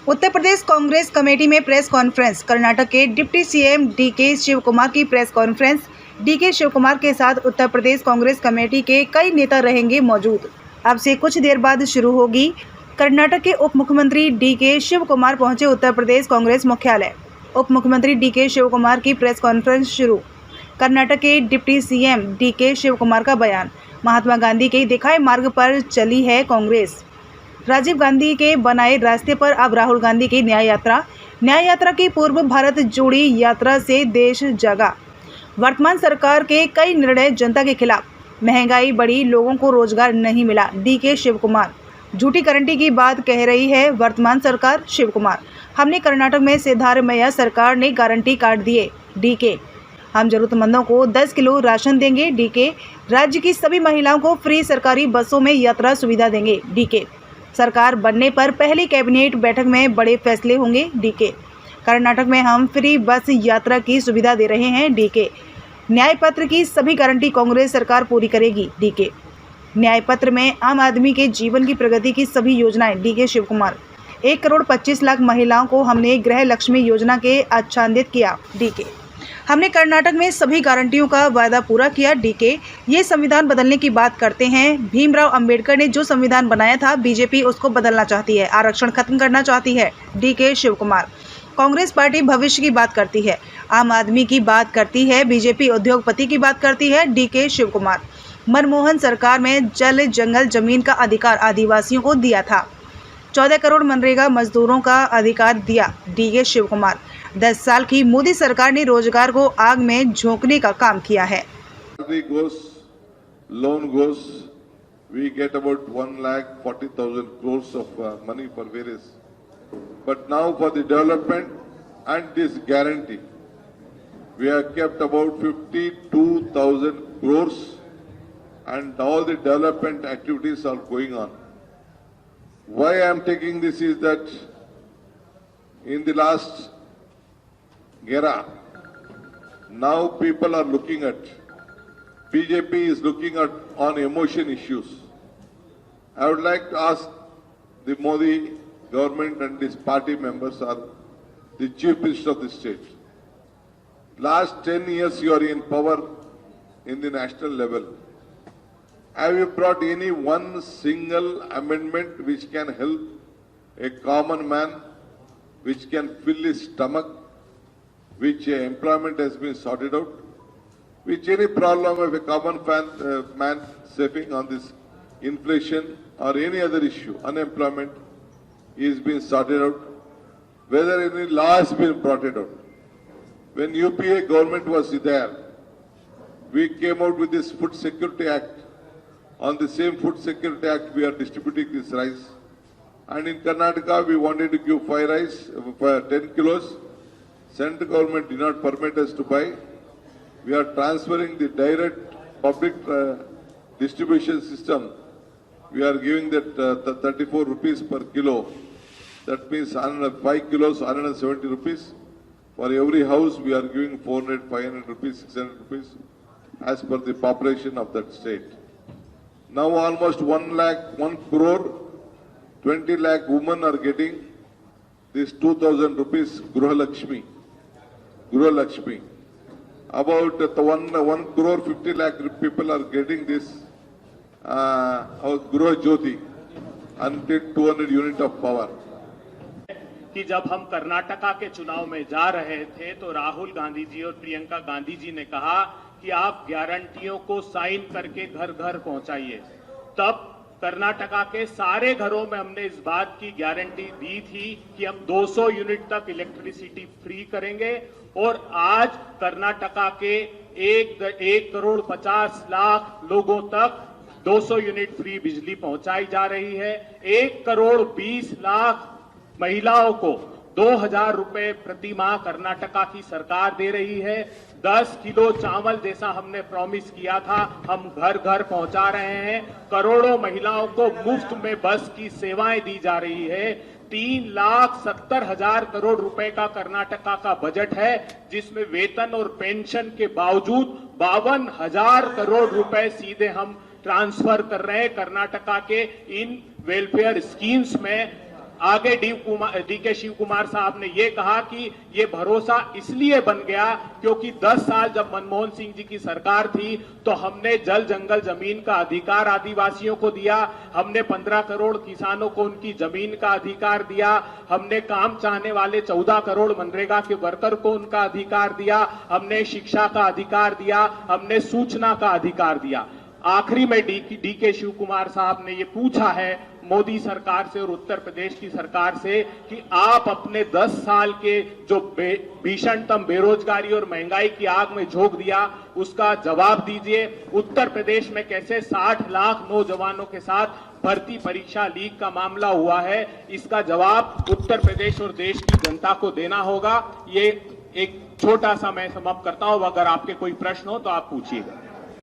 Uttar Pradesh Congress committee में press conference. Karnataka के deputy CM DK Shivkumar की प्रेस कॉन्फ्रेंस। डीके शिवकुमार के साथ उत्तर प्रदेश कांग्रेस कमेटी के कई नेता रहेंगे मौजूद। अब से कुछ देर बाद शुरू होगी। कर्नाटक के उप मुख्यमंत्री डीके शिवकुमार पहुंचे उत्तर प्रदेश कांग्रेस मुख्यालय। उप मुख्यमंत्री डीके शिवकुमार की प्रेस कॉन्फ्रेंस शुरू। कर्नाटक के डिप्टी सीएम डीके शिवकुमार का बयान। महात्मा गांधी के दिखाए मार्ग पर चली है कांग्रेस। राजीव गांधी के बनाए रास्ते पर अब राहुल गांधी की न्याय यात्रा की पूर्व भारत जोड़ी यात्रा से देश जगा। वर्तमान सरकार के कई निर्णय जनता के खिलाफ। महंगाई बढ़ी, लोगों को रोजगार नहीं मिला। डीके शिवकुमार। झूठी गारंटी की बात कह रही है वर्तमान सरकार। शिवकुमार। हमने कर्नाटक में सिद्धारमैया सरकार ने गारंटी काट दिए। डीके। हम जरूरतमंदों को 10 किलो राशन देंगे। डीके। राज्य की सभी महिलाओं को फ्री सरकारी बसों में यात्रा सुविधा देंगे। डीके। सरकार बनने पर पहली कैबिनेट बैठक में बड़े फैसले होंगे। डीके। कर्नाटक में हम फ्री बस यात्रा की सुविधा दे रहे हैं। डीके। न्याय पत्र की सभी गारंटी कांग्रेस सरकार पूरी करेगी। डीके। न्याय पत्र में आम आदमी के जीवन की प्रगति की सभी योजनाएं। डीके शिवकुमार। 1,25,00,000 महिलाओं को हमने गृह लक्ष्मी योजना के आच्छादित किया। डीके। हमने कर्नाटक में सभी गारंटियों का वादा पूरा किया। डीके। ये संविधान बदलने की बात करते हैं। भीमराव अंबेडकर ने जो संविधान बनाया था, बीजेपी उसको बदलना चाहती है, आरक्षण खत्म करना चाहती है। डीके शिवकुमार। कांग्रेस पार्टी भविष्य की बात करती है, आम आदमी की बात करती है, बीजेपी उद्योगपति की बात करती है। डीके शिवकुमार। मनमोहन सरकार में जल जंगल जमीन का अधिकार आदिवासियों को दिया था। 14 करोड़ मनरेगा मजदूरों का अधिकार दिया। डीके शिवकुमार। 10 साल की मोदी सरकार ने रोजगार को आग में झोंकने का काम किया है। Loan goes, we get about 1,40,000 crores of money for various. But now for the development and this guarantee, we have kept about 52,000 crores and all the development activities are going on. Why I am taking this is that in the last era, now people are looking at, BJP is looking at on emotion issues. I would like to ask the Modi government and these party members are the chief minister of the state. Last 10 years you are in power in the national level. Have you brought any one single amendment which can help a common man, which can fill his stomach, which employment has been sorted out, which any problem of a common man saving on this inflation or any other issue, unemployment is being sorted out, whether any law has been brought it out. When UPA government was there, we came out with this Food Security Act. On the same Food Security Act, we are distributing this rice. And in Karnataka, we wanted to give 5 rice for 10 kilos. Central government did not permit us to buy. We are transferring the direct public distribution system. We are giving that 34 rupees per kilo. That means 5 kilos, 170 rupees. For every house, we are giving 400, 500 rupees, 600 rupees as per the population of that state. Now almost 1 crore, 20 lakh women are getting this 2,000 rupees Gruha Lakshmi. About 1 crore 50 lakh people are getting this Gruha Jyoti until 200 unit of power. कि जब हम कर्नाटका के चुनाव में जा रहे थे तो राहुल गांधी जी और प्रियंका गांधी जी ने कहा कि आप गारंटियों को साइन करके घर घर पहुंचाइए। तब कर्नाटका के सारे घरों में हमने इस बात की गारंटी दी थी कि हम 200 यूनिट तक इलेक्ट्रिसिटी फ्री करेंगे और आज कर्नाटका के 1,50,00,000 लोगों तक 200 यूनिट फ्री बिजली पहुंचाई जा रही है। 1,20,00,000 महिलाओं को 2,000 रुपए प्रति माह कर्नाटका की सरकार दे रही है। 10 किलो चावल जैसा हमने प्रॉमिस किया था, हम घर घर पहुंचा रहे हैं। करोड़ों महिलाओं को मुफ्त में बस की सेवाएं दी जा रही है। 3,70,000 करोड़ रुपए का कर्नाटका का बजट है, जिसमें वेतन और पेंशन के बावजूद 52,000 करोड़ रुपए सीधे हम ट्रांसफर कर रहे हैं कर्नाटका के इन वेलफेयर स्कीम्स में। आगे डीके शिव कुमार साहब ने ये कहा कि ये भरोसा इसलिए बन गया क्योंकि 10 साल जब मनमोहन सिंह जी की सरकार थी तो हमने जल जंगल जमीन का अधिकार आदिवासियों को दिया, हमने 15 करोड़ किसानों को उनकी जमीन का अधिकार दिया, हमने काम चाहने वाले 14 करोड़ मनरेगा के वर्कर को उनका अधिकार दिया, हमने शिक्षा का अधिकार दिया, हमने सूचना का अधिकार दिया। आखिरी में डीके शिव कुमार साहब ने ये पूछा है मोदी सरकार से और उत्तर प्रदेश की सरकार से कि आप अपने 10 साल के जो भीषणतम बेरोजगारी और महंगाई की आग में झोंक दिया उसका जवाब दीजिए। उत्तर प्रदेश में कैसे 60 लाख नौजवानों के साथ भर्ती परीक्षा लीक का मामला हुआ है, इसका जवाब उत्तर प्रदेश और देश की जनता को देना होगा। ये एक छोटा सा मैं समाप्त करता हूं, अगर आपके कोई प्रश्न हो तो आप पूछिएगा।